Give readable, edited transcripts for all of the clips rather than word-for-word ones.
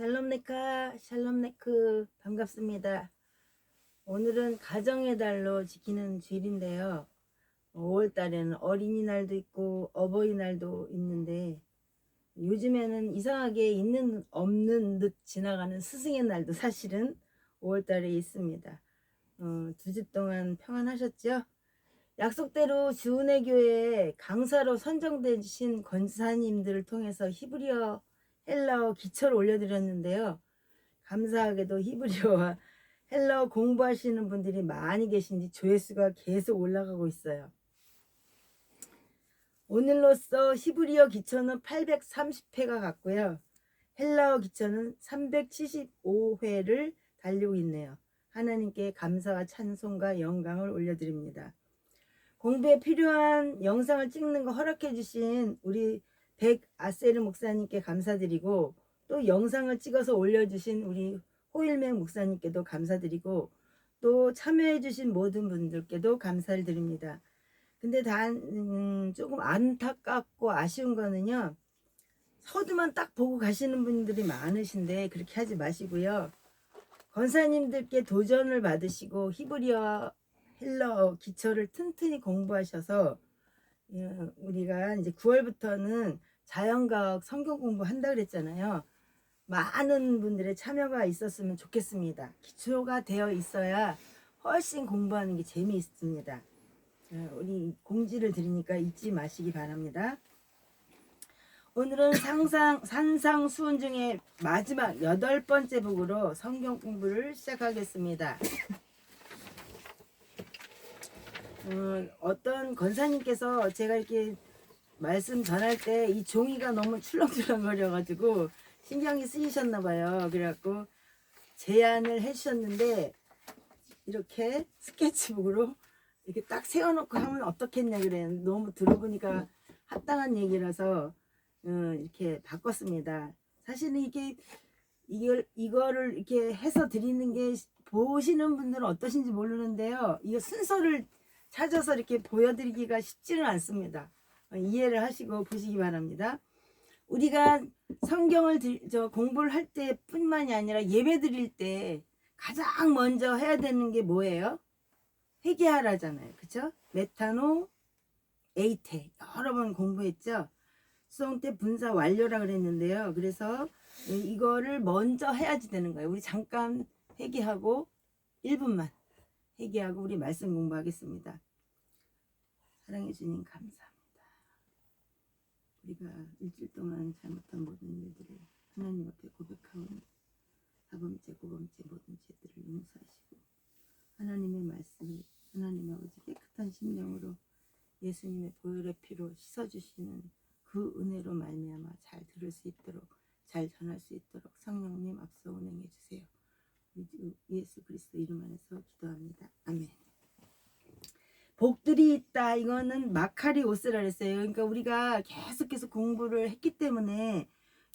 샬롬네카, 샬롬네크, 반갑습니다. 오늘은 가정의 달로 지키는 주일인데요. 5월 달에는 어린이날도 있고 어버이날도 있는데 요즘에는 이상하게 있는 없는 듯 지나가는 스승의 날도 사실은 5월 달에 있습니다. 2주 동안 평안하셨죠? 약속대로 주은혜 교회에 강사로 선정되신 권사님들을 통해서 히브리어, 헬라어 기초를 올려드렸는데요. 감사하게도 히브리어와 헬라어 공부하시는 분들이 많이 계신지 조회수가 계속 올라가고 있어요. 오늘로써 히브리어 기초는 830회가 갔고요. 헬라어 기초는 375회를 달리고 있네요. 하나님께 감사와 찬송과 영광을 올려드립니다. 공부에 필요한 영상을 찍는 거 허락해 주신 우리 백 아세르 목사님께 감사드리고, 또 영상을 찍어서 올려주신 우리 호일맹 목사님께도 감사드리고, 또 참여해 주신 모든 분들께도 감사를 드립니다. 근데 조금 안타깝고 아쉬운 거는요, 서두만 딱 보고 가시는 분들이 많으신데 그렇게 하지 마시고요. 권사님들께 도전을 받으시고 히브리어 헬라어 기초를 튼튼히 공부하셔서, 우리가 이제 9월부터는 자연과학 성경 공부한다 그랬잖아요. 많은 분들의 참여가 있었으면 좋겠습니다. 기초가 되어 있어야 훨씬 공부하는 게 재미있습니다. 우리 공지를 드리니까 잊지 마시기 바랍니다. 오늘은 산상수훈 중에 마지막 8번째 북으로 성경 공부를 시작하겠습니다. 어떤 권사님께서 제가 이렇게 말씀 전할 때 이 종이가 너무 출렁출렁거려가지고 신경이 쓰이셨나 봐요. 그래갖고 제안을 해주셨는데, 이렇게 스케치북으로 이렇게 딱 세워놓고 하면 어떻겠냐 그래. 너무 들어보니까 합당한 얘기라서 이렇게 바꿨습니다. 사실은 이거를 이렇게 해서 드리는 게 보시는 분들은 어떠신지 모르는데요. 이거 순서를 찾아서 이렇게 보여드리기가 쉽지는 않습니다. 이해를 하시고 보시기 바랍니다. 우리가 성경을 공부를 할 때뿐만이 아니라 예배 드릴 때 가장 먼저 해야 되는 게 뭐예요? 회개하라잖아요. 그쵸? 메타노, 에이테 여러 번 공부했죠. 수송 때 분사 완료라 그랬는데요. 그래서 이거를 먼저 해야지 되는 거예요. 우리 잠깐 회개하고 1분만 회개하고 우리 말씀 공부하겠습니다. 사랑해 주님 감사합니다. 우리가 일주일 동안 잘못한 모든 일들을 하나님 앞에 고백하오니 4번째 9번째 모든 죄들을 용서하시고 하나님의 말씀을 하나님 아버지 깨끗한 심령으로 예수님의 보혈의 피로 씻어주시는 그 은혜로 말미암아 잘 들을 수 있도록, 잘 전할 수 있도록 성령님 앞서 운행해 주세요. 예수 그리스도 이름 안에서 기도합니다. 아멘. 복들이 있다. 이거는 마카리오스라 그랬어요. 그러니까 우리가 계속 공부를 했기 때문에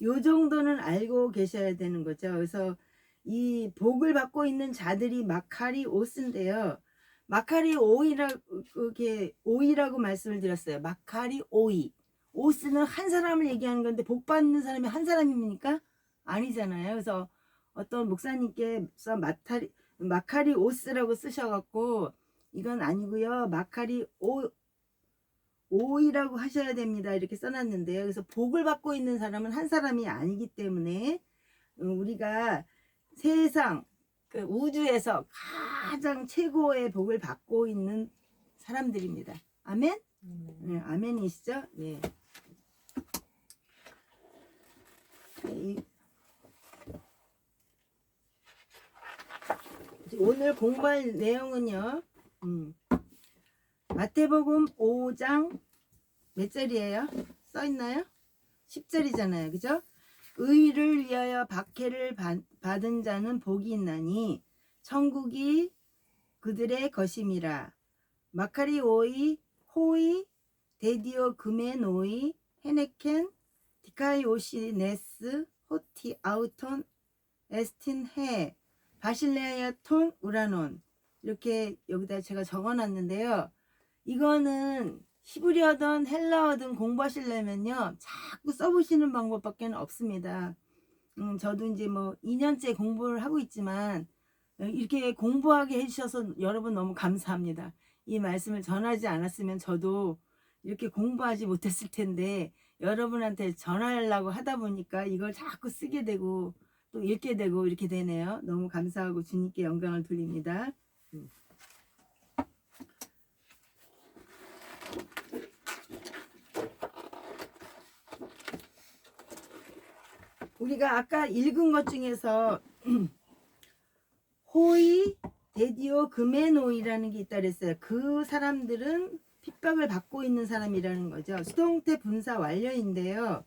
요 정도는 알고 계셔야 되는 거죠. 그래서 이 복을 받고 있는 자들이 마카리오스인데요. 오이라고 말씀을 드렸어요. 마카리 오이. 오스는 한 사람을 얘기하는 건데 복 받는 사람이 한 사람입니까? 아니잖아요. 그래서 어떤 목사님께서 마카리오스라고 쓰셔갖고 이건 아니고요. 오이라고 하셔야 됩니다. 이렇게 써놨는데요. 그래서 복을 받고 있는 사람은 한 사람이 아니기 때문에 우리가 세상 우주에서 가장 최고의 복을 받고 있는 사람들입니다. 아멘? 네, 아멘이시죠? 네. 오늘 공부할 내용은요. 마태복음 5장 몇 절이에요? 써있나요? 10절이잖아요. 그죠? 의를 위하여 박해를 받은 자는 복이 있나니 천국이 그들의 것임이라. 마카리 오이 호이 데디오 그메노이 헤네켄 디카이오시네스 호티 아우톤 에스틴 해 바실레아톤 우라논. 이렇게 여기다 제가 적어놨는데요. 이거는 히브리어든 헬라어든 공부하시려면요 자꾸 써보시는 방법밖에 없습니다. 저도 이제 뭐 2년째 공부를 하고 있지만 이렇게 공부하게 해주셔서 여러분 너무 감사합니다. 이 말씀을 전하지 않았으면 저도 이렇게 공부하지 못했을 텐데 여러분한테 전하려고 하다 보니까 이걸 자꾸 쓰게 되고 또 읽게 되고 이렇게 되네요. 너무 감사하고 주님께 영광을 돌립니다. 우리가 아까 읽은 것 중에서 호이 데디오 그메노이라는 게 있다 그랬어요. 그 사람들은 핍박을 받고 있는 사람이라는 거죠. 수동태 분사 완료인데요.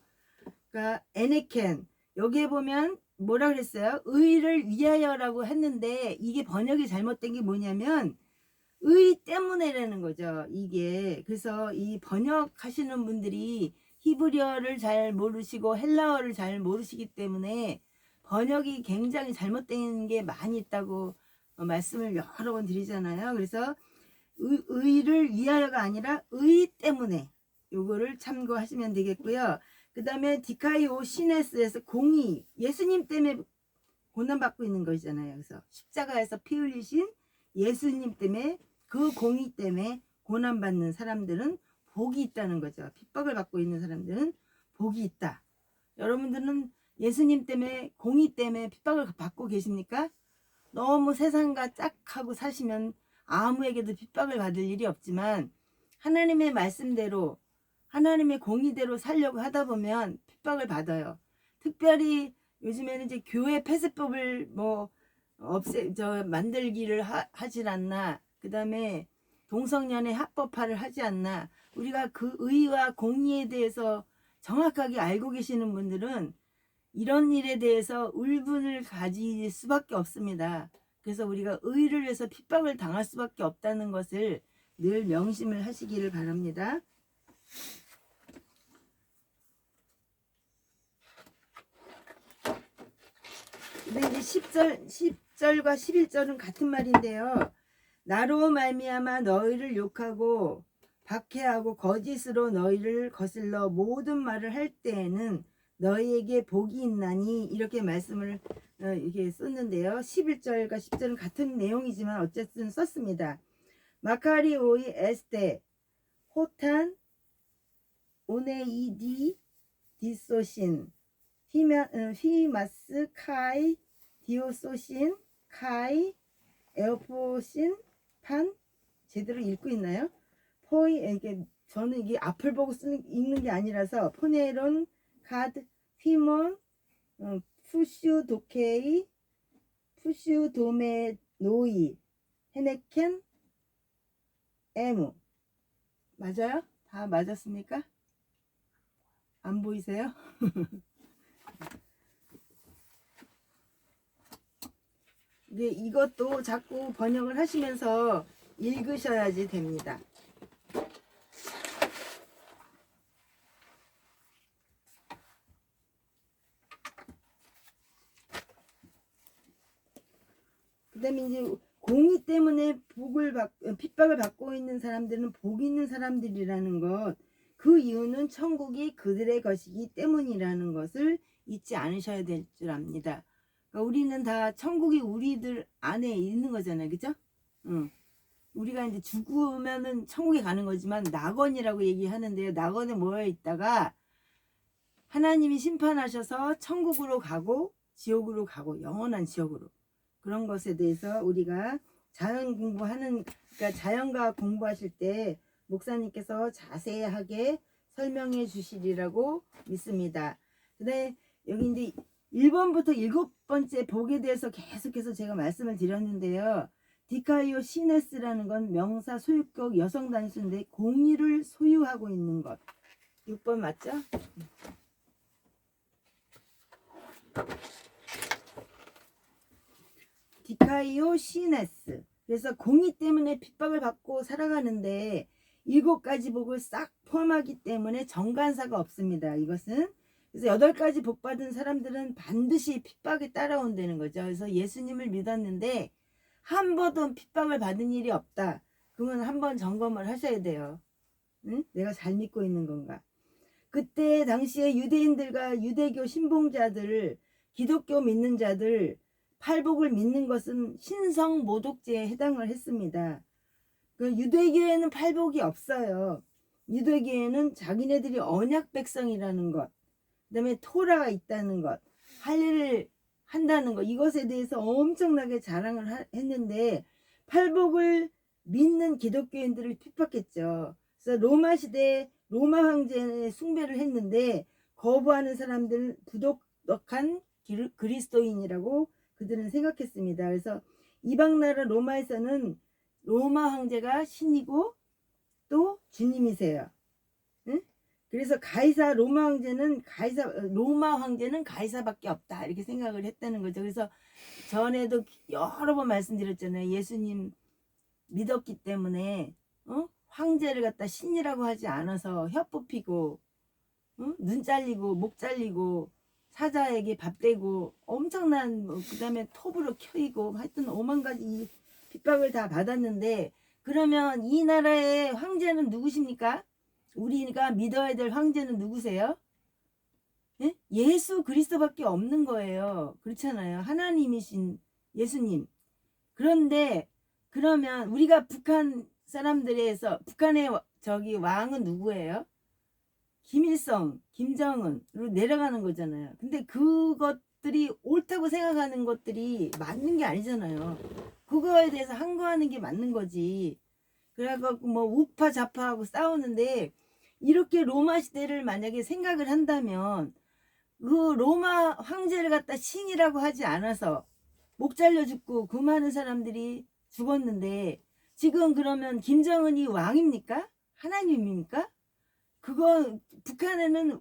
그러니까 에네켄 여기에 보면 뭐라 그랬어요? 의를 위하여라고 했는데 이게 번역이 잘못된 게 뭐냐면 의 때문에라는 거죠. 이게 그래서 이 번역하시는 분들이 히브리어를 잘 모르시고 헬라어를 잘 모르시기 때문에 번역이 굉장히 잘못된 게 많이 있다고 말씀을 여러 번 드리잖아요. 그래서 의를 위하여가 아니라 의 때문에 요거를 참고하시면 되겠고요. 그 다음에 디카이오 시네스에서 공의, 예수님 때문에 고난받고 있는 것이잖아요. 그래서 십자가에서 피 흘리신 예수님 때문에 그 공의 때문에 고난받는 사람들은 복이 있다는 거죠. 핍박을 받고 있는 사람들은 복이 있다. 여러분들은 예수님 때문에 공의 때문에 핍박을 받고 계십니까? 너무 세상과 짝하고 사시면 아무에게도 핍박을 받을 일이 없지만 하나님의 말씀대로 하나님의 공의대로 살려고 하다 보면 핍박을 받아요. 특별히 요즘에는 이제 교회 폐쇄법을 뭐 만들기를 하질 않나. 그 다음에 동성연애 합법화를 하지 않나. 우리가 그 의와 공의에 대해서 정확하게 알고 계시는 분들은 이런 일에 대해서 울분을 가질 수밖에 없습니다. 그래서 우리가 의를 위해서 핍박을 당할 수밖에 없다는 것을 늘 명심을 하시기를 바랍니다. 근데 이제 10절과 11절은 같은 말인데요. 나로 말미암아 너희를 욕하고 박해하고 거짓으로 너희를 거슬러 모든 말을 할 때에는 너희에게 복이 있나니 이렇게 말씀을 이렇게 썼는데요. 11절과 10절은 같은 내용이지만 어쨌든 썼습니다. 마카리 오이 에스테 호탄 오네이디 디소신 히마스 카이 디오소신 카이 에어포신 판 제대로 읽고 있나요? 이게 저는 이게 앞을 보고 읽는 게 아니라서 포네론 카드 휘몬 푸슈도케이 푸슈도메 노이 헤네켄 에무 맞아요? 다 맞았습니까? 안 보이세요? 네, 이것도 자꾸 번역을 하시면서 읽으셔야지 됩니다. 그 다음에 이제 공의 때문에 핍박을 받고 있는 사람들은 복 있는 사람들이라는 것, 그 이유는 천국이 그들의 것이기 때문이라는 것을 잊지 않으셔야 될 줄 압니다. 그러니까 우리는 다 천국이 우리들 안에 있는 거잖아요. 그죠? 우리가 이제 죽으면은 천국에 가는 거지만 낙원이라고 얘기하는데요. 낙원에 모여 있다가 하나님이 심판하셔서 천국으로 가고 지옥으로 가고 영원한 지옥으로 그런 것에 대해서 우리가 그러니까 자연과학 공부하실 때 목사님께서 자세하게 설명해 주시리라고 믿습니다. 근데 여기 이제 1번부터 7번째 복에 대해서 계속해서 제가 말씀을 드렸는데요. 디카이오 시네스라는 건 명사 소유격 여성 단수인데 공의를 소유하고 있는 것. 6번 맞죠? 디카이오 시네스. 그래서 공의 때문에 핍박을 받고 살아가는데 7가지 복을 싹 포함하기 때문에 정관사가 없습니다. 이것은 그래서 8가지 복 받은 사람들은 반드시 핍박이 따라온다는 거죠. 그래서 예수님을 믿었는데 한 번도 핍박을 받은 일이 없다. 그러면 한번 점검을 하셔야 돼요. 응? 내가 잘 믿고 있는 건가? 그때 당시에 유대인들과 유대교 신봉자들을 기독교 믿는 자들 팔복을 믿는 것은 신성 모독죄에 해당을 했습니다. 그 유대교에는 팔복이 없어요. 유대교에는 자기네들이 언약 백성이라는 것, 그다음에 토라가 있다는 것, 할 일을 한다는 것, 이것에 대해서 엄청나게 자랑을 했는데 팔복을 믿는 기독교인들을 핍박했죠. 그래서 로마 시대에 로마 황제의 숭배를 했는데 거부하는 사람들은 부도덕한 그리스도인이라고 그들은 생각했습니다. 그래서 이방 나라 로마에서는 로마 황제가 신이고 또 주님이세요. 응? 그래서 로마 황제는 가이사밖에 없다 이렇게 생각을 했다는 거죠. 그래서 전에도 여러 번 말씀드렸잖아요. 예수님 믿었기 때문에 황제를 갖다 신이라고 하지 않아서 혀 뽑히고 눈 잘리고 목 잘리고 사자에게 밥 대고 엄청난 그다음에 톱으로 켜이고 하여튼 5만 가지 핍박을 다 받았는데, 그러면 이 나라의 황제는 누구십니까? 우리가 믿어야 될 황제는 누구세요? 예? 예수 그리스도밖에 없는 거예요. 그렇잖아요. 하나님이신 예수님. 그런데 그러면 우리가 북한 사람들에서 북한의 저기 왕은 누구예요? 김일성, 김정은으로 내려가는 거잖아요. 근데 그것들이 옳다고 생각하는 것들이 맞는 게 아니잖아요. 그거에 대해서 항거하는 게 맞는 거지. 그래갖고 뭐 우파 좌파하고 싸우는데, 이렇게 로마 시대를 만약에 생각을 한다면 그 로마 황제를 갖다 신이라고 하지 않아서 목 잘려 죽고 그 많은 사람들이 죽었는데, 지금 그러면 김정은이 왕입니까? 하나님입니까? 그거 북한에는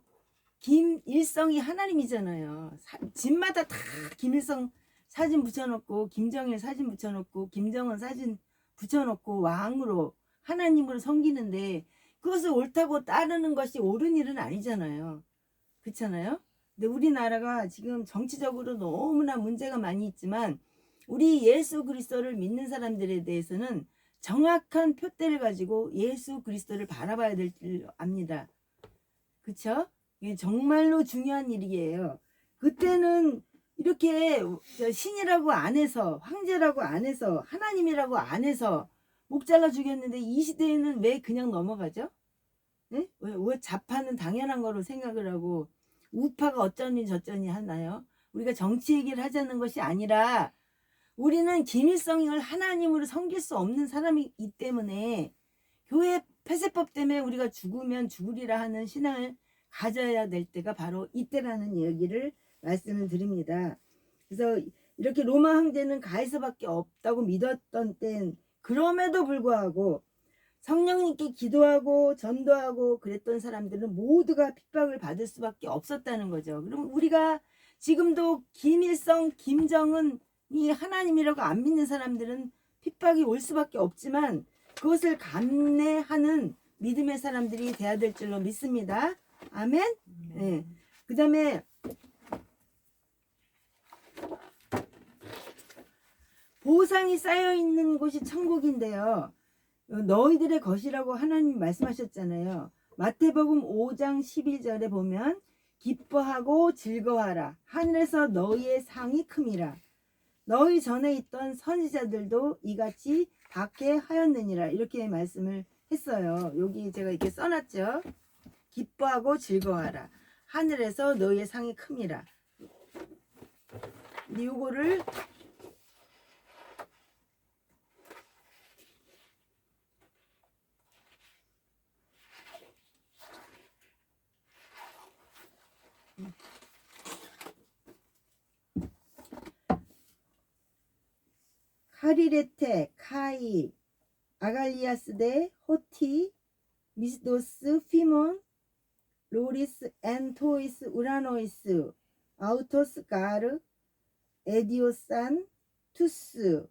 김일성이 하나님이잖아요. 집마다 다 김일성 사진 붙여놓고 김정일 사진 붙여놓고 김정은 사진 붙여놓고 왕으로 하나님으로 섬기는데, 그것을 옳다고 따르는 것이 옳은 일은 아니잖아요. 그렇잖아요. 근데 우리나라가 지금 정치적으로 너무나 문제가 많이 있지만 우리 예수 그리스도를 믿는 사람들에 대해서는 정확한 표대를 가지고 예수 그리스도를 바라봐야 될 줄 압니다. 그쵸? 이게 정말로 중요한 일이에요. 그때는 이렇게 신이라고 안 해서, 황제라고 안 해서, 하나님이라고 안 해서 목 잘라 죽였는데, 이 시대에는 왜 그냥 넘어가죠? 네? 왜 좌파는 당연한 거로 생각을 하고 우파가 어쩌니 저쩌니 하나요? 우리가 정치 얘기를 하자는 것이 아니라 우리는 김일성을 하나님으로 섬길 수 없는 사람이기 때문에 교회 폐쇄법 때문에 우리가 죽으면 죽으리라 하는 신앙을 가져야 될 때가 바로 이때라는 얘기를 말씀을 드립니다. 그래서 이렇게 로마 황제는 가이사밖에 없다고 믿었던 땐 그럼에도 불구하고 성령님께 기도하고 전도하고 그랬던 사람들은 모두가 핍박을 받을 수밖에 없었다는 거죠. 그럼 우리가 지금도 김일성, 김정은이 하나님이라고 안 믿는 사람들은 핍박이 올 수밖에 없지만 그것을 감내하는 믿음의 사람들이 돼야 될 줄로 믿습니다. 아멘. 네. 그 다음에 보상이 쌓여있는 곳이 천국인데요, 너희들의 것이라고 하나님 말씀하셨잖아요. 마태복음 5장 11절에 보면 기뻐하고 즐거워하라. 하늘에서 너희의 상이 큼이라. 너희 전에 있던 선지자들도 이같이 받게 하였느니라. 이렇게 말씀을 했어요. 여기 제가 이렇게 써놨죠. 기뻐하고 즐거워하라. 하늘에서 너희의 상이 큼이라. 근데 요거를 카리레테, 카이, 아갈리아스데, 호티, 미스도스, 피몬, 로리스, 엔토이스, 우라노이스, 아우토스, 가르, 에디오산, 투스,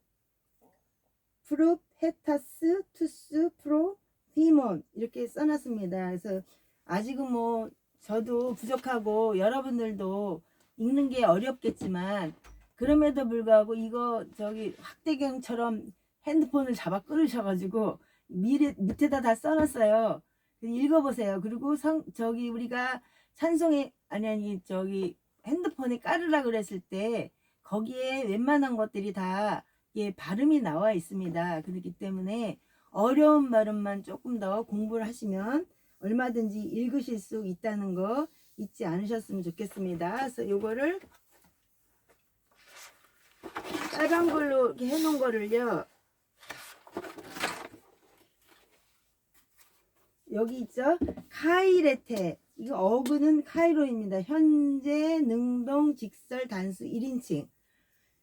프로페타스, 투스, 프로, 피몬 이렇게 써놨습니다. 그래서 아직은 뭐 저도 부족하고 여러분들도 읽는 게 어렵겠지만, 그럼에도 불구하고 이거 저기 학대경처럼 핸드폰을 잡아 끊으셔가지고 밑에다 다 써놨어요. 읽어보세요. 그리고 저기 우리가 찬송에 아니 저기 핸드폰에 깔으라 그랬을 때 거기에 웬만한 것들이 다 발음이 나와 있습니다. 그렇기 때문에 어려운 발음만 조금 더 공부를 하시면 얼마든지 읽으실 수 있다는 거 잊지 않으셨으면 좋겠습니다. 그래서 요거를 빨간 걸로 이렇게 해놓은 거를요, 여기 있죠? 카이레테. 이거 어근은 카이로입니다. 현재 능동 직설 단수 1인칭.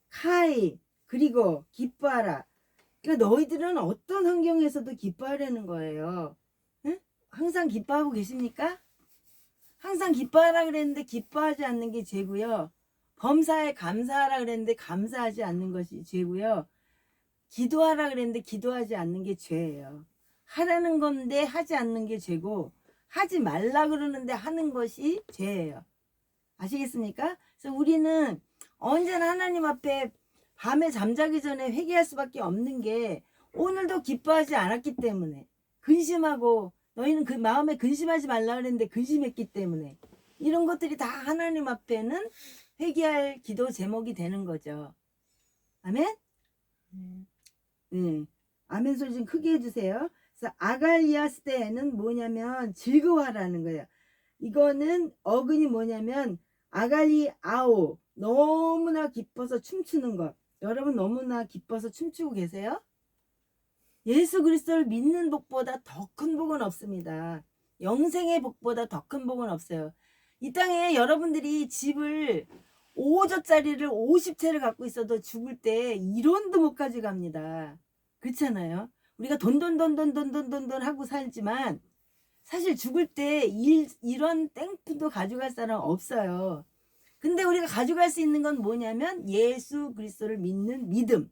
카이. 그리고 기뻐하라. 그러니까 너희들은 어떤 환경에서도 기뻐하려는 거예요. 응? 항상 기뻐하고 계십니까? 항상 기뻐하라 그랬는데 기뻐하지 않는 게 죄고요. 범사에 감사하라 그랬는데 감사하지 않는 것이 죄고요. 기도하라 그랬는데 기도하지 않는 게 죄예요. 하라는 건데 하지 않는 게 죄고, 하지 말라 그러는데 하는 것이 죄예요. 아시겠습니까? 그래서 우리는 언제나 하나님 앞에 밤에 잠자기 전에 회개할 수밖에 없는 게, 오늘도 기뻐하지 않았기 때문에, 근심하고, 너희는 그 마음에 근심하지 말라 그랬는데 근심했기 때문에, 이런 것들이 다 하나님 앞에는 회개할 기도 제목이 되는 거죠. 아멘? 아멘 소리 좀 크게 해주세요. 그래서 아갈리아스테는 뭐냐면 즐거워하라는 거예요. 이거는 어근이 뭐냐면 아갈리아오, 너무나 기뻐서 춤추는 것. 여러분 너무나 기뻐서 춤추고 계세요? 예수 그리스도를 믿는 복보다 더 큰 복은 없습니다. 영생의 복보다 더 큰 복은 없어요. 이 땅에 여러분들이 집을 5호저짜리를 50채를 갖고 있어도 죽을 때 1원도 못 가져갑니다. 그렇잖아요. 우리가 돈 하고 살지만 사실 죽을 때 1원 땡푼도 가져갈 사람 없어요. 근데 우리가 가져갈 수 있는 건 뭐냐면 예수 그리스도를 믿는 믿음.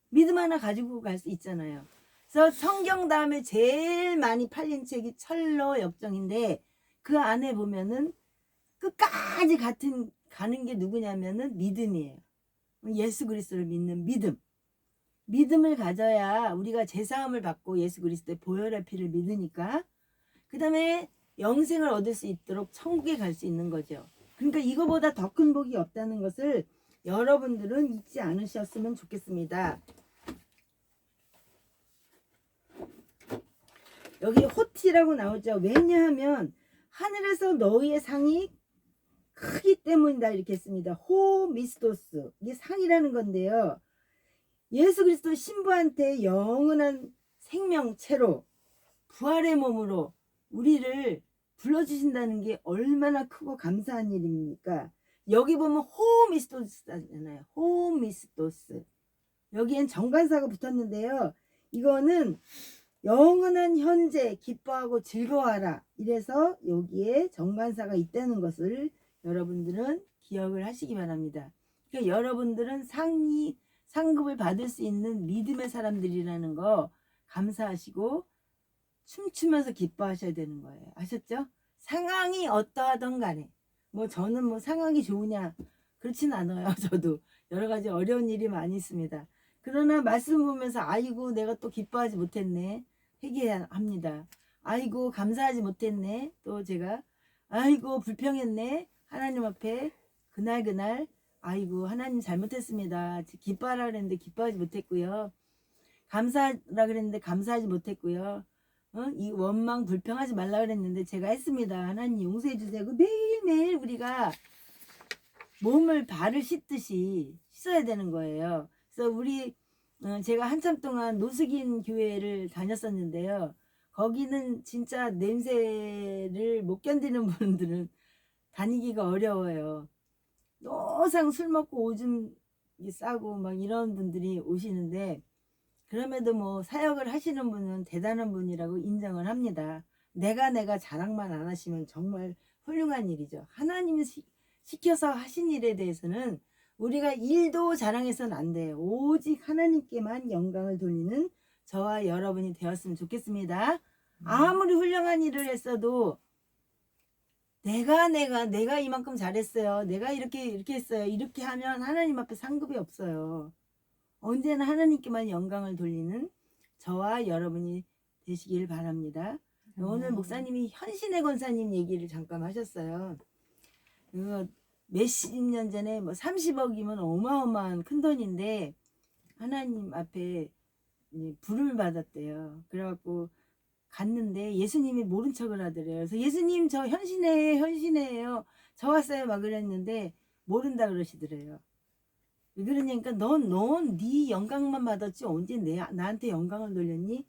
믿음 하나 가지고 갈 수 있잖아요. 그래서 성경 다음에 제일 많이 팔린 책이 철로 역정인데, 그 안에 보면은 끝까지 가는 게 누구냐면은 믿음이에요. 예수 그리스도를 믿는 믿음. 믿음을 가져야 우리가 제사함을 받고 예수 그리스도의 보혈의 피를 믿으니까 그 다음에 영생을 얻을 수 있도록 천국에 갈 수 있는 거죠. 그러니까 이거보다 더 큰 복이 없다는 것을 여러분들은 잊지 않으셨으면 좋겠습니다. 여기 호티라고 나오죠. 왜냐하면 하늘에서 너희의 상이 크기 때문이다 이렇게 했습니다. 호미스도스, 이게 상이라는 건데요. 예수 그리스도 신부한테 영원한 생명체로 부활의 몸으로 우리를 불러주신다는 게 얼마나 크고 감사한 일입니까? 여기 보면 호미스도스잖아요. 호미스도스. 여기엔 정관사가 붙었는데요. 이거는 영원한 현재 기뻐하고 즐거워하라. 이래서 여기에 정관사가 있다는 것을 여러분들은 기억을 하시기 바랍니다. 그러니까 여러분들은 상급을 받을 수 있는 믿음의 사람들이라는 거 감사하시고 춤추면서 기뻐하셔야 되는 거예요. 아셨죠? 상황이 어떠하던 간에, 뭐 저는 뭐 상황이 좋으냐 그렇진 않아요. 저도 여러 가지 어려운 일이 많이 있습니다. 그러나 말씀 보면서 아이고 내가 또 기뻐하지 못했네, 회개합니다. 아이고 감사하지 못했네, 또 제가 아이고 불평했네, 하나님 앞에 그날 아이고 하나님 잘못했습니다. 기뻐하라 그랬는데 기뻐하지 못했고요. 감사하라 그랬는데 감사하지 못했고요. 이 원망 불평하지 말라 그랬는데 제가 했습니다. 하나님 용서해 주세요. 매일매일 우리가 몸을 발을 씻듯이 씻어야 되는 거예요. 그래서 제가 한참 동안 노숙인 교회를 다녔었는데요. 거기는 진짜 냄새를 못 견디는 분들은 다니기가 어려워요. 노상 술 먹고 오줌 싸고 막 이런 분들이 오시는데, 그럼에도 뭐 사역을 하시는 분은 대단한 분이라고 인정을 합니다. 내가 자랑만 안 하시면 정말 훌륭한 일이죠. 하나님이 시켜서 하신 일에 대해서는 우리가 일도 자랑해서는 안 돼요. 오직 하나님께만 영광을 돌리는 저와 여러분이 되었으면 좋겠습니다. 아무리 훌륭한 일을 했어도 내가 이만큼 잘했어요, 내가 이렇게 했어요, 이렇게 하면 하나님 앞에 상급이 없어요. 언제나 하나님께만 영광을 돌리는 저와 여러분이 되시길 바랍니다. 오늘 목사님이 현신의 권사님 얘기를 잠깐 하셨어요. 몇십 년 전에 뭐 30억이면 어마어마한 큰 돈인데 하나님 앞에 부름을 받았대요. 그래갖고 갔는데 예수님이 모른 척을 하더래요. 그래서 예수님 저 현신해요. 저 왔어요. 막 그랬는데 모른다 그러시더래요. 왜 그러냐니까 넌 네 영광만 받았지 언제 나한테 영광을 돌렸니?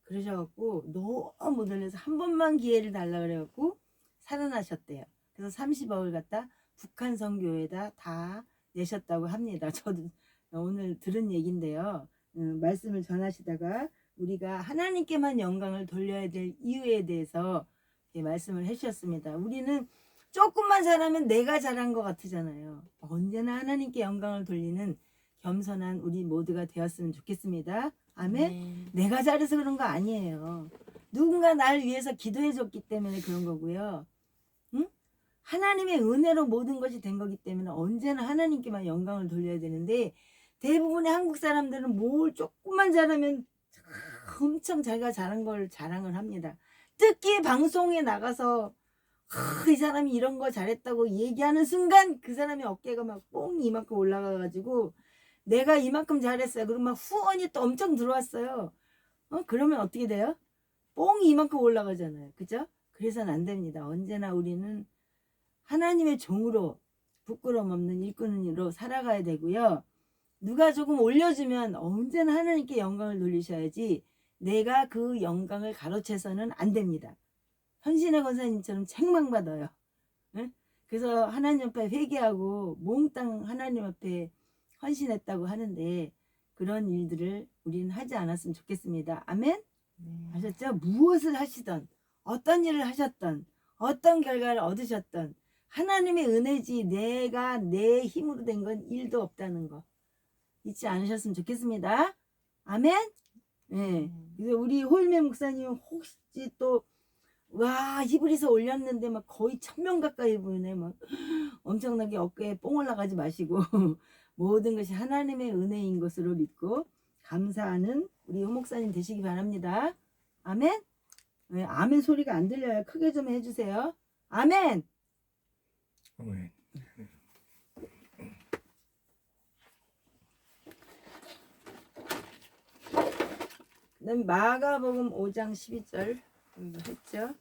그러셔갖고 너무 놀라서 한 번만 기회를 달라 그래갖고 살아나셨대요. 그래서 30억을 갖다 북한 선교에다 다 내셨다고 합니다. 저도 오늘 들은 얘긴데요. 말씀을 전하시다가 우리가 하나님께만 영광을 돌려야 될 이유에 대해서 말씀을 해주셨습니다. 우리는 조금만 잘하면 내가 잘한 것 같으잖아요. 언제나 하나님께 영광을 돌리는 겸손한 우리 모두가 되었으면 좋겠습니다. 아멘. 내가 잘해서 그런 거 아니에요. 누군가 날 위해서 기도해 줬기 때문에 그런 거고요. 응? 하나님의 은혜로 모든 것이 된 거기 때문에 언제나 하나님께만 영광을 돌려야 되는데 대부분의 한국 사람들은 뭘 조금만 잘하면 엄청 자기가 잘한 걸 자랑을 합니다. 특히 방송에 나가서 이 사람이 이런 거 잘했다고 얘기하는 순간 그 사람의 어깨가 막 뽕 이만큼 올라가가지고 내가 이만큼 잘했어요. 그럼 막 후원이 또 엄청 들어왔어요. 그러면 어떻게 돼요? 뽕이 이만큼 올라가잖아요. 그죠? 그래서는 안 됩니다. 언제나 우리는 하나님의 종으로 부끄러움 없는 일꾼으로 살아가야 되고요. 누가 조금 올려주면 언제나 하나님께 영광을 돌리셔야지 내가 그 영광을 가로채서는 안 됩니다. 현신의 권사님처럼 책망받아요. 응? 그래서 하나님 앞에 회개하고 몽땅 하나님 앞에 헌신했다고 하는데 그런 일들을 우리는 하지 않았으면 좋겠습니다. 아멘? 아셨죠? 무엇을 하시던 어떤 일을 하셨던 어떤 결과를 얻으셨던 하나님의 은혜지 내가 내 힘으로 된 건 일도 없다는 거 잊지 않으셨으면 좋겠습니다. 아멘? 네. 그래서 우리 호일매 목사님 혹시 또 와 히브리서 올렸는데 막 거의 1000명 가까이 보이네. 막 엄청나게 어깨에 뽕 올라가지 마시고 모든 것이 하나님의 은혜인 것으로 믿고 감사하는 우리 호 목사님 되시기 바랍니다. 아멘? 네, 아멘 소리가 안 들려요. 크게 좀 해주세요. 아멘! 아멘. 그다음 마가복음 5장 12절 했죠.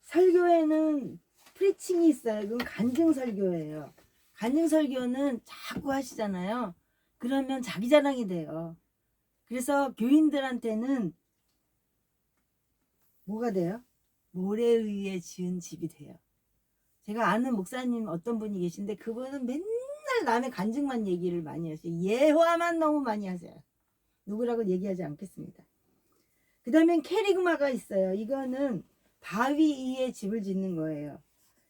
설교에는 프리칭이 있어요. 그건 간증 설교예요. 간증 설교는 자꾸 하시잖아요. 그러면 자기 자랑이 돼요. 그래서 교인들한테는 뭐가 돼요? 모래 위에 지은 집이 돼요. 제가 아는 목사님 어떤 분이 계신데 그분은 맨날 남의 간증만 얘기를 많이 하세요. 예화만 너무 많이 하세요. 누구라고 얘기하지 않겠습니다. 그 다음엔 캐리그마가 있어요. 이거는 바위 위에 집을 짓는 거예요.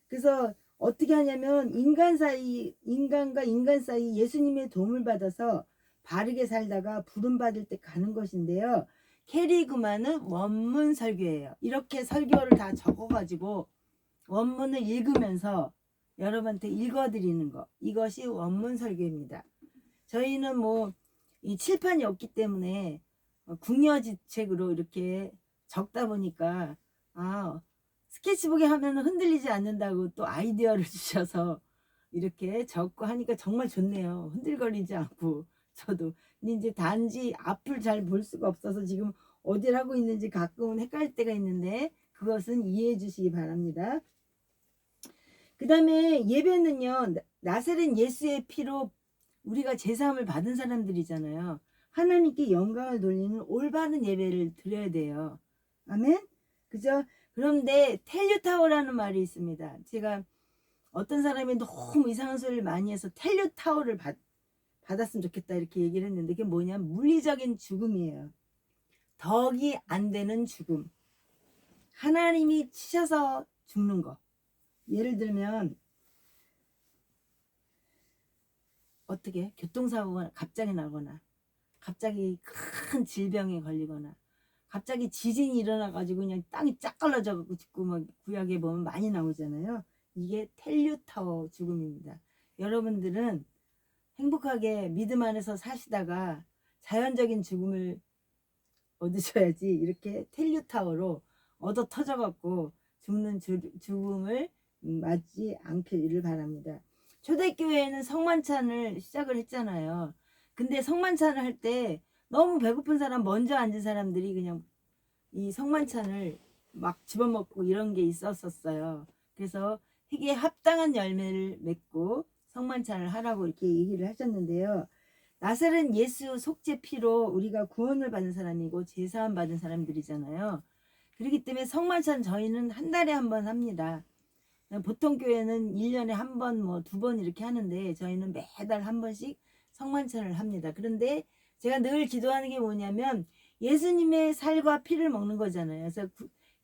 그래서 어떻게 하냐면 인간과 인간 사이 예수님의 도움을 받아서 바르게 살다가 부름 받을 때 가는 것인데요. 캐리그마는 원문 설교예요. 이렇게 설교를 다 적어가지고 원문을 읽으면서 여러분한테 읽어드리는 거. 이것이 원문 설교입니다. 저희는 뭐 이 칠판이 없기 때문에 궁여지책으로 이렇게 적다 보니까 스케치북에 하면 흔들리지 않는다고 또 아이디어를 주셔서 이렇게 적고 하니까 정말 좋네요. 흔들거리지 않고. 저도 근데 이제 단지 앞을 잘 볼 수가 없어서 지금 어디를 하고 있는지 가끔은 헷갈릴 때가 있는데 그것은 이해해 주시기 바랍니다. 그 다음에 예배는요, 나사렛 예수의 피로 우리가 제사함을 받은 사람들이잖아요. 하나님께 영광을 돌리는 올바른 예배를 드려야 돼요. 아멘? 그죠? 그런데 텔류타워라는 말이 있습니다. 제가 어떤 사람이 너무 이상한 소리를 많이 해서 텔류타워를 받았으면 좋겠다 이렇게 얘기를 했는데 그게 뭐냐면 물리적인 죽음이에요. 덕이 안 되는 죽음. 하나님이 치셔서 죽는 거. 예를 들면 어떻게 교통사고가 갑자기 나거나 갑자기 큰 질병에 걸리거나 갑자기 지진이 일어나가지고 그냥 땅이 쫙 갈라져가지고 막 구약에 보면 많이 나오잖아요. 이게 텔류타워 죽음입니다. 여러분들은 행복하게 믿음 안에서 사시다가 자연적인 죽음을 얻으셔야지 이렇게 텔류타워로 얻어 터져갖고 죽는 죽음을 맞지 않기를 바랍니다. 초대교회에는 성만찬을 시작을 했잖아요. 근데 성만찬을 할 때 너무 배고픈 사람 먼저 앉은 사람들이 그냥 이 성만찬을 막 집어먹고 이런 게 있었었어요. 그래서 회개에 합당한 열매를 맺고 성만찬을 하라고 이렇게 얘기를 하셨는데요. 나사렛 예수 속죄 피로 우리가 구원을 받은 사람이고 제사함 받은 사람들이잖아요. 그렇기 때문에 성만찬 저희는 한 달에 한 번 합니다. 보통 교회는 1년에 한 번, 뭐 2번 이렇게 하는데 저희는 매달 한 번씩 성만찬을 합니다. 그런데 제가 늘 기도하는 게 뭐냐면 예수님의 살과 피를 먹는 거잖아요. 그래서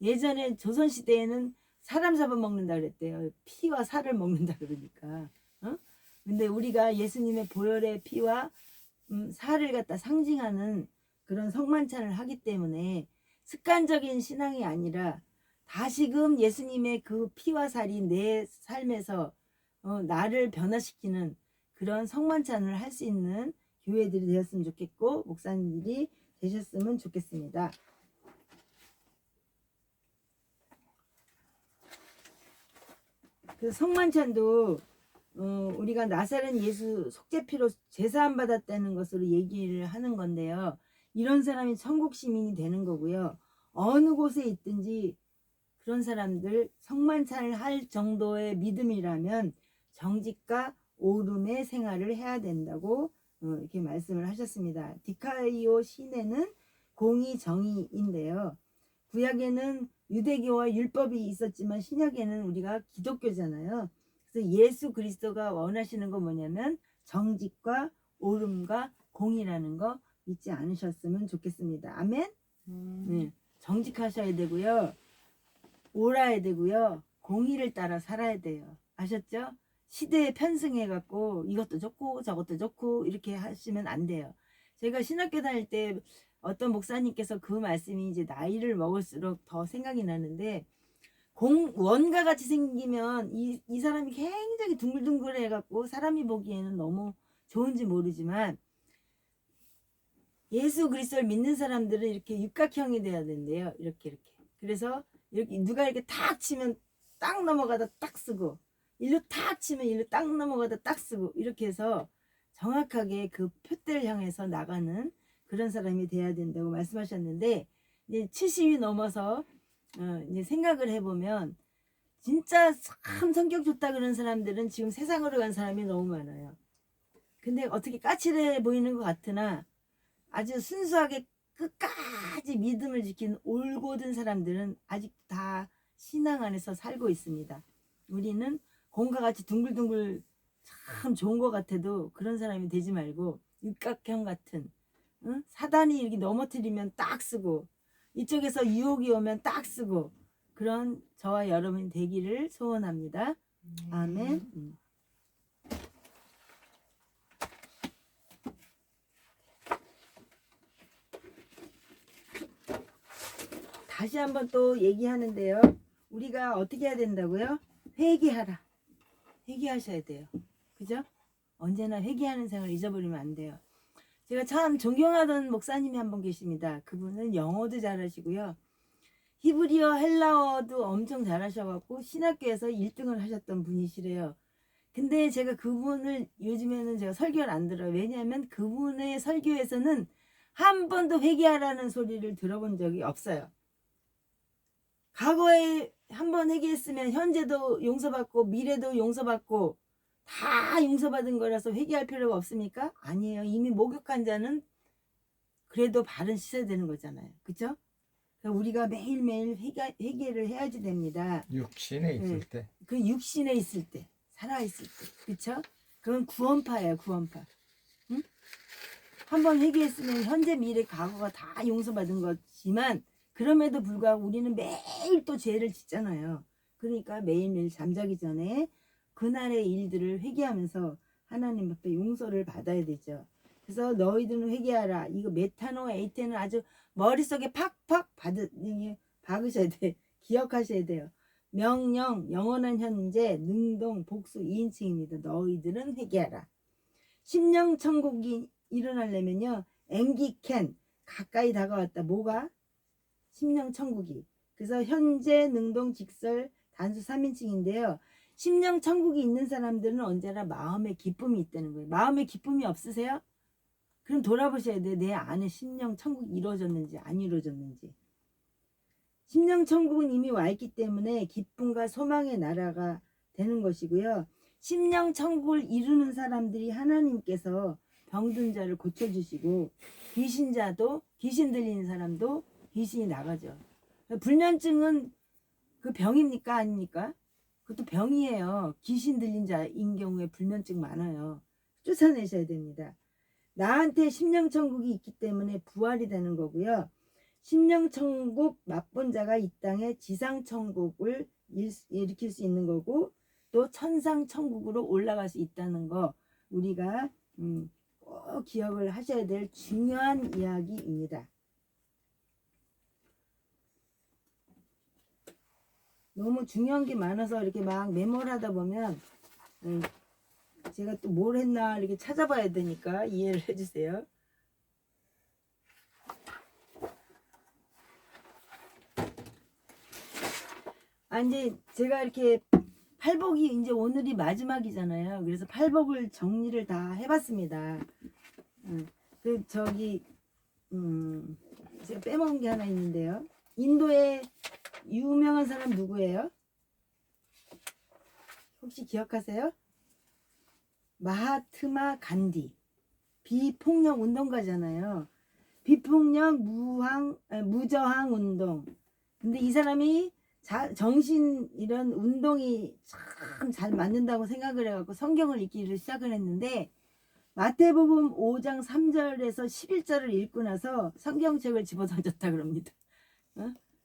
예전에 조선시대에는 사람 잡아먹는다 그랬대요. 피와 살을 먹는다 그러니까. 근데 우리가 예수님의 보혈의 피와 살을 갖다 상징하는 그런 성만찬을 하기 때문에 습관적인 신앙이 아니라 다시금 예수님의 그 피와 살이 내 삶에서 나를 변화시키는 그런 성만찬을 할 수 있는 교회들이 되었으면 좋겠고 목사님들이 되셨으면 좋겠습니다. 그 성만찬도 우리가 나사렛 예수 속죄피로 제사함 받았다는 것으로 얘기를 하는 건데요. 이런 사람이 천국 시민이 되는 거고요. 어느 곳에 있든지 그런 사람들 성만찬을 할 정도의 믿음이라면 정직과 오름의 생활을 해야 된다고 이렇게 말씀을 하셨습니다. 디카이오 시내는 공의 정의인데요. 구약에는 유대교와 율법이 있었지만 신약에는 우리가 기독교잖아요. 그래서 예수 그리스도가 원하시는 거 뭐냐면 정직과 오름과 공의라는 거 잊지 않으셨으면 좋겠습니다. 아멘. 네, 정직하셔야 되고요. 옳아야 되고요. 공의를 따라 살아야 돼요. 아셨죠? 시대에 편승해 갖고 이것도 좋고 저것도 좋고 이렇게 하시면 안 돼요. 제가 신학교 다닐 때 어떤 목사님께서 그 말씀이 이제 나이를 먹을수록 더 생각이 나는데 원과 같이 생기면 이 사람이 굉장히 둥글둥글해 갖고 사람이 보기에는 너무 좋은지 모르지만 예수 그리스도를 믿는 사람들은 이렇게 육각형이 돼야 된대요. 이렇게. 그래서 이렇게 누가 이렇게 탁 치면 딱 넘어가다 딱 쓰고 일로 탁 치면 일로 딱 넘어가다 딱 쓰고 이렇게 해서 정확하게 그 표대를 향해서 나가는 그런 사람이 돼야 된다고 말씀하셨는데 이제 70이 넘어서 이제 생각을 해보면 진짜 참 성격 좋다 그런 사람들은 지금 세상으로 간 사람이 너무 많아요. 근데 어떻게 까칠해 보이는 것 같으나 아주 순수하게 끝까지 믿음을 지킨 올곧은 사람들은 아직 다 신앙 안에서 살고 있습니다. 우리는 공과 같이 둥글둥글 참 좋은 것 같아도 그런 사람이 되지 말고 육각형 같은 사단이 이렇게 넘어뜨리면 딱 쓰고 이쪽에서 유혹이 오면 딱 쓰고 그런 저와 여러분이 되기를 소원합니다. 아멘. 다시 한번 또 얘기하는데요. 우리가 어떻게 해야 된다고요? 회개하라. 회개하셔야 돼요. 그죠? 언제나 회개하는 생활을 잊어버리면 안 돼요. 제가 참 존경하던 목사님이 한 분 계십니다. 그분은 영어도 잘하시고요. 히브리어, 헬라어도 엄청 잘하셔갖고 신학교에서 1등을 하셨던 분이시래요. 근데 제가 그분을 요즘에는 제가 설교를 안 들어요. 왜냐하면 그분의 설교에서는 한 번도 회개하라는 소리를 들어본 적이 없어요. 과거에 한 번 회개했으면 현재도 용서받고 미래도 용서받고 다 용서받은 거라서 회개할 필요가 없습니까? 아니에요. 이미 목욕한 자는 그래도 발은 씻어야 되는 거잖아요. 그렇죠? 우리가 매일매일 회개를 해야지 됩니다. 육신에 있을 때. 그 육신에 있을 때, 살아있을 때. 그렇죠? 그건 구원파예요. 구원파. 응? 한번 회개했으면 현재 미래 과거가 다 용서받은 거지만 그럼에도 불구하고 우리는 매일 또 죄를 짓잖아요. 그러니까 매일매일 잠자기 전에 그날의 일들을 회개하면서 하나님 앞에 용서를 받아야 되죠. 그래서 너희들은 회개하라. 이거 메타노 에이테는 아주 머릿속에 팍팍 박으셔야 돼. 기억하셔야 돼요. 명령, 영원한 현재, 능동, 복수 2인칭입니다. 너희들은 회개하라. 심령천국이 일어나려면요. 앵기캔, 가까이 다가왔다. 뭐가? 심령천국이. 그래서 현재, 능동, 직설, 단수 3인칭인데요. 심령천국이 있는 사람들은 언제나 마음의 기쁨이 있다는 거예요. 마음의 기쁨이 없으세요? 그럼 돌아보셔야 돼요. 내 안에 심령천국이 이루어졌는지 안 이루어졌는지. 심령천국은 이미 와 있기 때문에 기쁨과 소망의 나라가 되는 것이고요. 심령천국을 이루는 사람들이 하나님께서 병든 자를 고쳐주시고 귀신 들리는 사람도 귀신이 나가죠. 불면증은 그 병입니까? 아닙니까? 그것도 병이에요. 귀신 들린 자인 경우에 불면증 많아요. 쫓아내셔야 됩니다. 나한테 심령천국이 있기 때문에 부활이 되는 거고요. 심령천국 맛본 자가 이 땅에 지상천국을 일으킬 수 있는 거고 또 천상천국으로 올라갈 수 있다는 거 우리가 꼭 기억을 하셔야 될 중요한 이야기입니다. 너무 중요한 게 많아서 이렇게 막 메모를 하다 보면 제가 또 뭘 했나 이렇게 찾아봐야 되니까 이해를 해주세요. 이제 제가 이렇게 팔복이 이제 오늘이 마지막이잖아요. 그래서 팔복을 정리를 다 해봤습니다. 그 저기 제가 빼먹은 게 하나 있는데요. 인도의 유명한 사람 누구예요? 혹시 기억하세요? 마하트마 간디. 비폭력 운동가잖아요. 비폭력 무저항 운동. 근데 이 사람이 정신 이런 운동이 참 잘 맞는다고 생각을 해갖고 성경을 읽기를 시작을 했는데 마태복음 5장 3절에서 11절을 읽고 나서 성경책을 집어던졌다 그럽니다.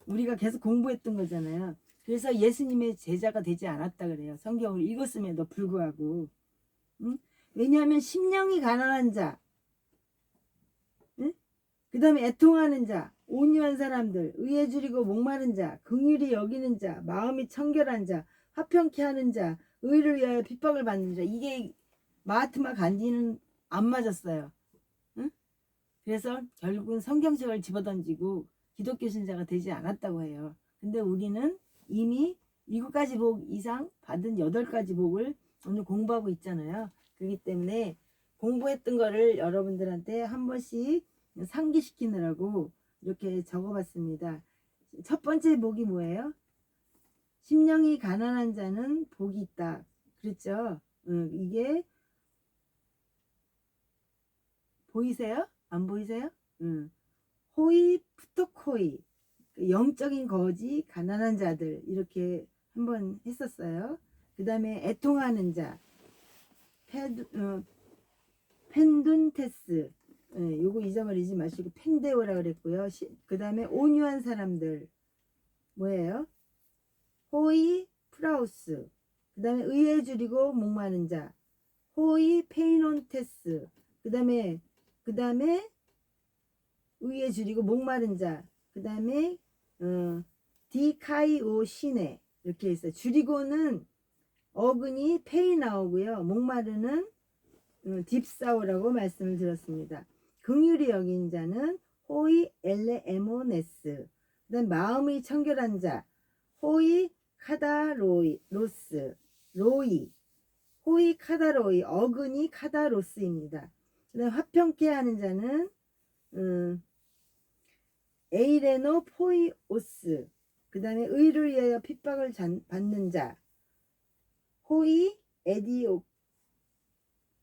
우리가 계속 공부했던 거잖아요. 그래서 예수님의 제자가 되지 않았다 그래요. 성경을 읽었음에도 불구하고. 왜냐하면 심령이 가난한 자, 그 다음에 애통하는 자, 온유한 사람들, 의에 줄이고 목마른 자, 긍휼히 여기는 자, 마음이 청결한 자, 화평케 하는 자, 의를 위하여 핍박을 받는 자. 이게 마하트마 간디는 안 맞았어요. 그래서 결국은 성경책을 집어던지고 기독교 신자가 되지 않았다고 해요. 근데 우리는 이미 7가지 복 이상 받은 8가지 복을 오늘 공부하고 있잖아요. 그렇기 때문에 공부했던 거를 여러분들한테 한 번씩 상기시키느라고 이렇게 적어봤습니다. 첫 번째 복이 뭐예요? 심령이 가난한 자는 복이 있다. 그랬죠? 이게 보이세요? 안 보이세요? 호이 푸토코이 영적인 거지 가난한 자들 이렇게 한번 했었어요. 그 다음에 애통하는 자 펜둔테스 요거 잊어버리지 마시고 펜데오라 그랬고요. 그 다음에 온유한 사람들 뭐예요? 호이 프라우스. 그 다음에 의에 줄이고 목마른 자 호이 페이논테스. 그 다음에 의에 줄이고 목마른 자. 그 다음에 디카이오시네 이렇게 있어요. 줄이고는 어근이 페이 나오고요. 목마르는 딥사오라고 말씀을 드렸습니다. 긍휼히 여긴 자는 호이 엘레에모네스. 그 다음 마음이 청결한 자 호이 카다로스 로이 호이 카다로이 어근이 카다로스입니다. 그 다음 화평케 하는 자는 에이레노 포이오스. 그 다음에 의를 위하여 핍박을 받는 자 호이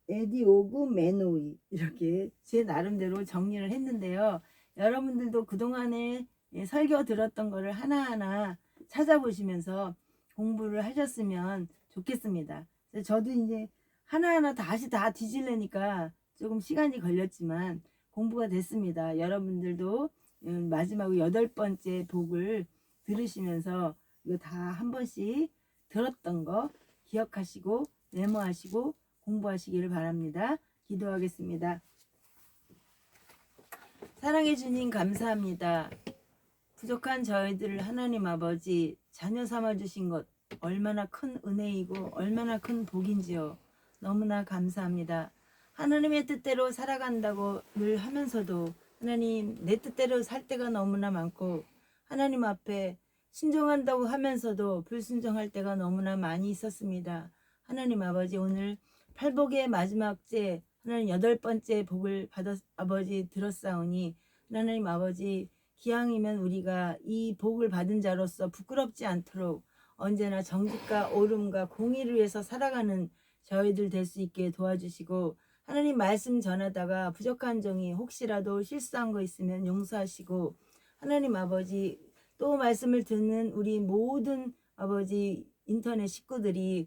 에디오구 메노이. 이렇게 제 나름대로 정리를 했는데요. 여러분들도 그동안에 설교 들었던 거를 하나하나 찾아보시면서 공부를 하셨으면 좋겠습니다. 저도 이제 하나하나 다시 다 뒤지려니까 조금 시간이 걸렸지만 공부가 됐습니다. 여러분들도 마지막으로 8번째 복을 들으시면서 이거 다 한 번씩 들었던 거 기억하시고 메모하시고 공부하시기를 바랍니다. 기도하겠습니다. 사랑해 주님 감사합니다. 부족한 저희들을 하나님 아버지 자녀 삼아 주신 것 얼마나 큰 은혜이고 얼마나 큰 복인지요. 너무나 감사합니다. 하나님의 뜻대로 살아간다고 늘 하면서도 하나님 내 뜻대로 살 때가 너무나 많고 하나님 앞에 순종한다고 하면서도 불순종할 때가 너무나 많이 있었습니다. 하나님 아버지 오늘 팔복의 마지막 째 하나님 8번째 복을 받아 아버지 들었사오니 하나님 아버지 기왕이면 우리가 이 복을 받은 자로서 부끄럽지 않도록 언제나 정직과 옳음과 공의를 위해서 살아가는 저희들 될 수 있게 도와주시고 하나님 말씀 전하다가 부족한 종이 혹시라도 실수한 거 있으면 용서하시고 하나님 아버지 또 말씀을 듣는 우리 모든 아버지 인터넷 식구들이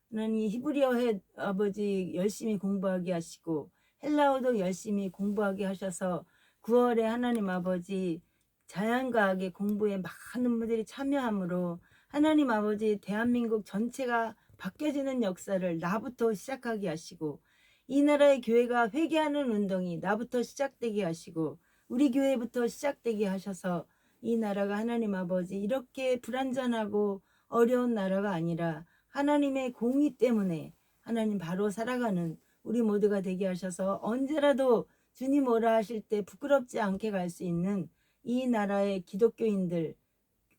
하나님 히브리어 아버지 열심히 공부하게 하시고 헬라어도 열심히 공부하게 하셔서 9월에 하나님 아버지 자연과학의 공부에 많은 분들이 참여함으로 하나님 아버지 대한민국 전체가 바뀌어지는 역사를 나부터 시작하게 하시고 이 나라의 교회가 회개하는 운동이 나부터 시작되게 하시고 우리 교회부터 시작되게 하셔서 이 나라가 하나님 아버지 이렇게 불완전하고 어려운 나라가 아니라 하나님의 공의 때문에 하나님 바로 살아가는 우리 모두가 되게 하셔서 언제라도 주님 오라 하실 때 부끄럽지 않게 갈 수 있는 이 나라의 기독교인들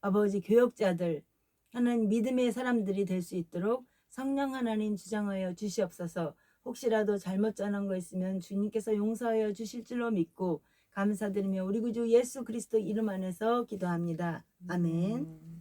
아버지 교역자들 하나님 믿음의 사람들이 될 수 있도록 성령 하나님 주장하여 주시옵소서. 혹시라도 잘못 전한 거 있으면 주님께서 용서하여 주실 줄로 믿고 감사드리며 우리 구주 예수 그리스도 이름 안에서 기도합니다. 아멘.